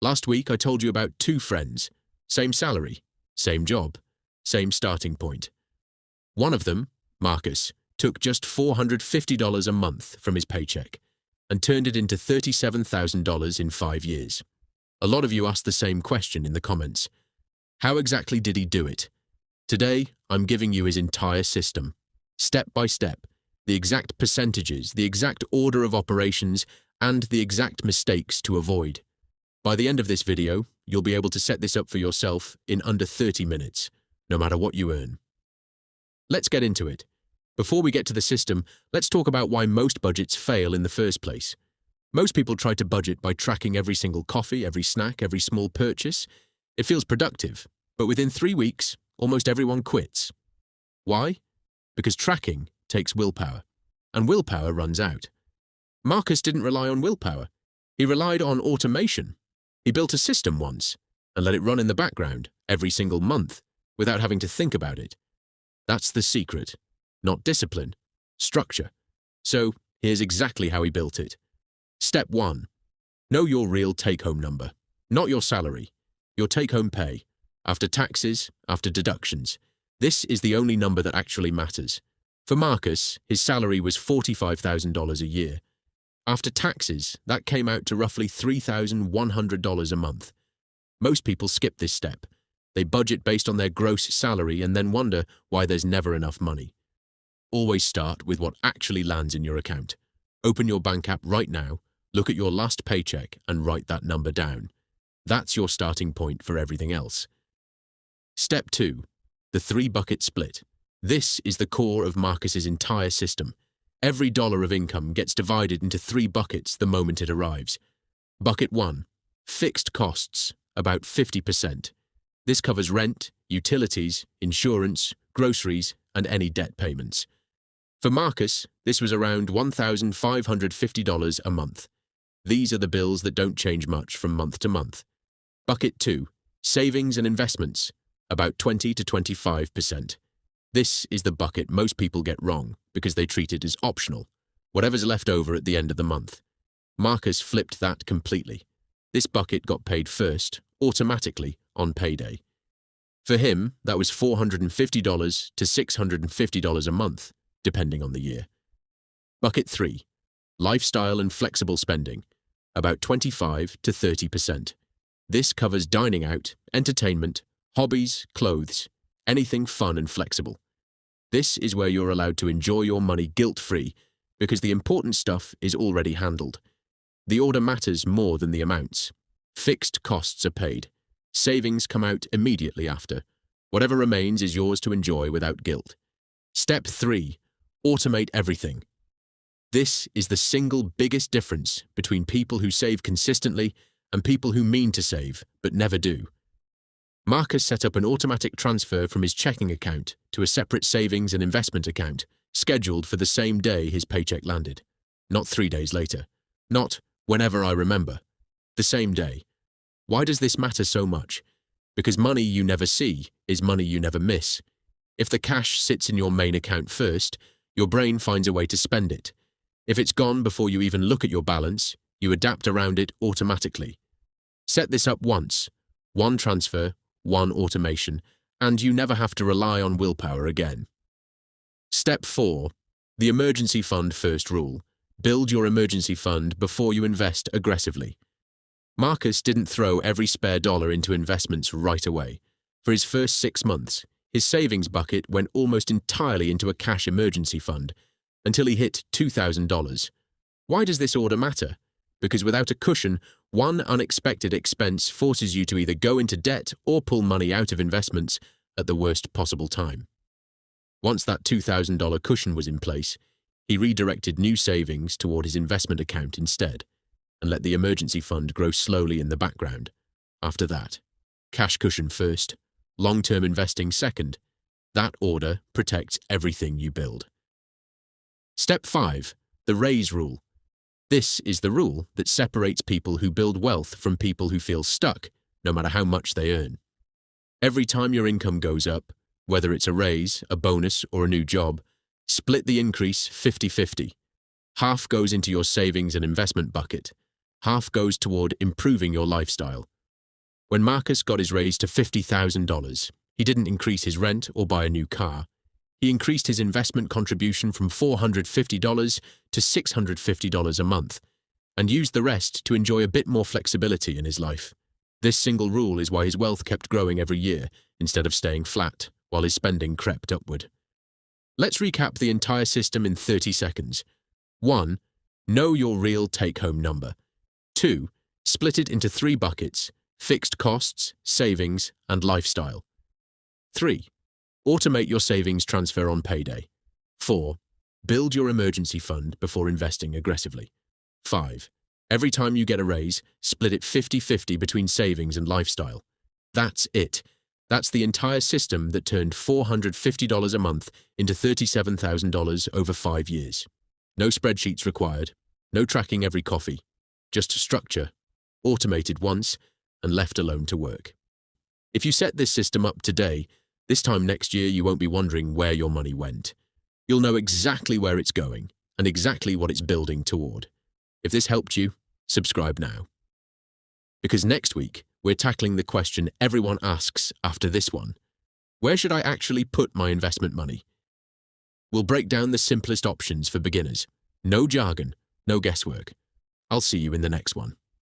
Last week, I told you about two friends, same salary, same job, same starting point. One of them, Marcus, took just $450 a month from his paycheck and turned it into $37,000 in 5 years. A lot of you asked the same question in the comments. How exactly did he do it? Today, I'm giving you his entire system, step by step, the exact percentages, the exact order of operations, and the exact mistakes to avoid. By the end of this video, you'll be able to set this up for yourself in under 30 minutes, no matter what you earn. Let's get into it. Before we get to the system, let's talk about why most budgets fail in the first place. Most people try to budget by tracking every single coffee, every snack, every small purchase. It feels productive, but within 3 weeks, almost everyone quits. Why? Because tracking takes willpower, and willpower runs out. Marcus didn't rely on willpower. He relied on automation. He built a system once and let it run in the background every single month without having to think about it. That's the secret. Not discipline, structure. So here's exactly how he built it. Step 1. Know your real take-home number, not your salary, your take-home pay, after taxes, after deductions. This is the only number that actually matters. For Marcus, his salary was $45,000 a year. After taxes, that came out to roughly $3,100 a month. Most people skip this step. They budget based on their gross salary and then wonder why there's never enough money. Always start with what actually lands in your account. Open your bank app right now, look at your last paycheck and write that number down. That's your starting point for everything else. Step 2. The 3-bucket split. This is the core of Marcus's entire system. Every dollar of income gets divided into 3 buckets the moment it arrives. Bucket 1. Fixed costs, about 50%. This covers rent, utilities, insurance, groceries, and any debt payments. For Marcus, this was around $1,550 a month. These are the bills that don't change much from month to month. Bucket 2. Savings and investments, about 20 to 25%. This is the bucket most people get wrong because they treat it as optional, whatever's left over at the end of the month. Marcus flipped that completely. This bucket got paid first, automatically, on payday. For him, that was $450 to $650 a month, depending on the year. Bucket 3. Lifestyle and flexible spending, about 25 to 30%. This covers dining out, entertainment, hobbies, clothes, anything fun and flexible. This is where you're allowed to enjoy your money guilt-free because the important stuff is already handled. The order matters more than the amounts. Fixed costs are paid. Savings come out immediately after. Whatever remains is yours to enjoy without guilt. Step 3. Automate everything. This is the single biggest difference between people who save consistently and people who mean to save but never do. Marcus set up an automatic transfer from his checking account to a separate savings and investment account, scheduled for the same day his paycheck landed. Not 3 days later. Not whenever I remember. The same day. Why does this matter so much? Because money you never see is money you never miss. If the cash sits in your main account first, your brain finds a way to spend it. If it's gone before you even look at your balance, you adapt around it automatically. Set this up once. One transfer, one automation, and you never have to rely on willpower again. Step 4. The emergency fund first rule. Build your emergency fund before you invest aggressively. Marcus didn't throw every spare dollar into investments right away. For his first 6 months, his savings bucket went almost entirely into a cash emergency fund until he hit $2,000. Why does this order matter? Because without a cushion, one unexpected expense forces you to either go into debt or pull money out of investments at the worst possible time. Once that $2,000 cushion was in place, he redirected new savings toward his investment account instead, and let the emergency fund grow slowly in the background. After that, cash cushion first, long-term investing second. That order protects everything you build. Step 5. The raise rule. This is the rule that separates people who build wealth from people who feel stuck, no matter how much they earn. Every time your income goes up, whether it's a raise, a bonus, or a new job, split the increase 50-50. Half goes into your savings and investment bucket. Half goes toward improving your lifestyle. When Marcus got his raise to $50,000, he didn't increase his rent or buy a new car. He increased his investment contribution from $450 to $650 a month and used the rest to enjoy a bit more flexibility in his life. This single rule is why his wealth kept growing every year instead of staying flat while his spending crept upward. Let's recap the entire system in 30 seconds. 1. Know your real take-home number. 2. Split it into 3 buckets: fixed costs, savings, and lifestyle. 3. Automate your savings transfer on payday. 4. Build your emergency fund before investing aggressively. 5. Every time you get a raise, split it 50-50 between savings and lifestyle. That's it. That's the entire system that turned $450 a month into $37,000 over 5 years. No spreadsheets required, no tracking every coffee, just structure, automated once, and left alone to work. If you set this system up today, this time next year you won't be wondering where your money went. You'll know exactly where it's going and exactly what it's building toward. If this helped you, subscribe now. Because next week, we're tackling the question everyone asks after this one: where should I actually put my investment money? We'll break down the simplest options for beginners. No jargon, no guesswork. I'll see you in the next one.